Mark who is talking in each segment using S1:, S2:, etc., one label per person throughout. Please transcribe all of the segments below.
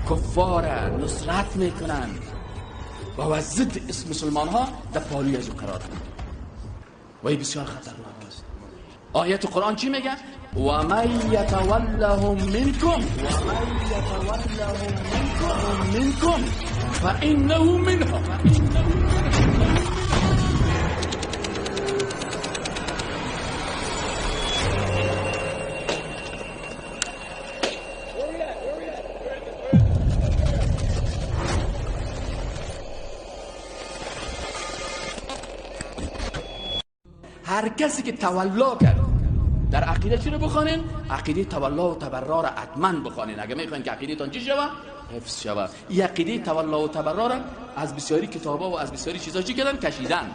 S1: کفار نصرت میکنن و ضد اسم مسلمان ها در پالوی از قرار دارن و این بسیار خطرناک است. آیت قرآن چی میگه؟ و من یتولهم منکم فانه منهم. هر کسی که تولا کرد در عقیده چی رو بخوانین؟ عقیده تولا و تبرا را حتما بخوانین اگه میخواین که عقیدهتون چی شود؟ حفظ شود. این عقیده تولا و تبرا را از بسیاری کتابا و از بسیاری چیزا چی کردن؟ کشیدن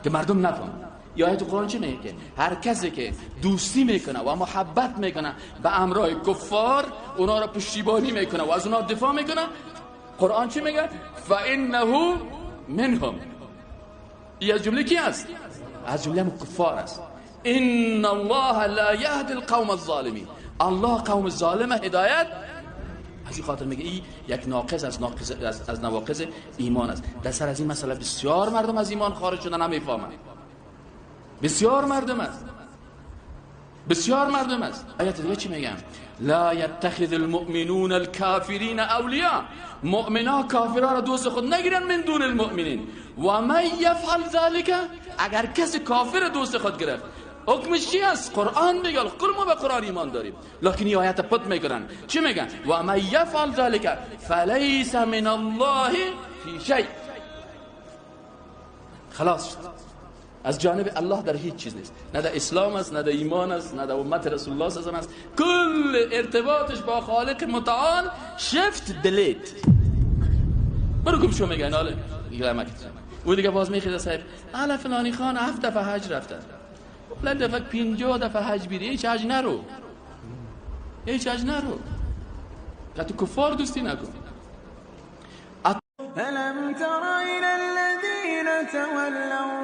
S1: که مردم نفهمن. یا آیت قرآن چی میگه؟ هر کسی که دوستی میکنه و محبت میکنه به امرای کفار، اونا را پشتیبانی میکنه و از اونا دفاع میکنه، قرآن چی میگه؟ فانه منهم. این از جمله کی است؟ از جمله کفار است. ان الله لا یهدی القوم الظالمین. الله قوم ظالم هدایت از این خاطر میگه این یک ناقص از نواقص ایمان است. در سر از این مسئله بسیار مردم از ایمان خارج شدن نمیفهمند. بسیار مردم است. آیت دیگه چی میگن؟ لا یتخذ المؤمنون الكافرین اولیاء. مؤمنا کافرها را دوست خود نگیرن من دون المؤمنین. و من یفعل ذلك، اگر کسی کافر دوست خود گرفت حکمش چی است؟ قرآن میگه. کل ما به قرآن ایمان داریم، لکن این آیت پت میکنن. چی میگن؟ و من یفعل ذلك فلیس من الله فی شیء. خلاص شد. از جانب الله در هیچ چیز نیست. نه در اسلام است، نه در ایمان است، نه در امت رسول الله صلی الله علیه و آله است. کل ارتباطش با خالق متعال شفت دلیت. برو گم شو میگن حالا او دیگه باز میخواد صاحب اهل فلانی خان 7 دفعه حج رفته، فلان دفعه 50 دفعه حج بیری، هیچ حج نرو. که تو کفار دوستی نکن.
S2: ألم تر إلى الذين تولوا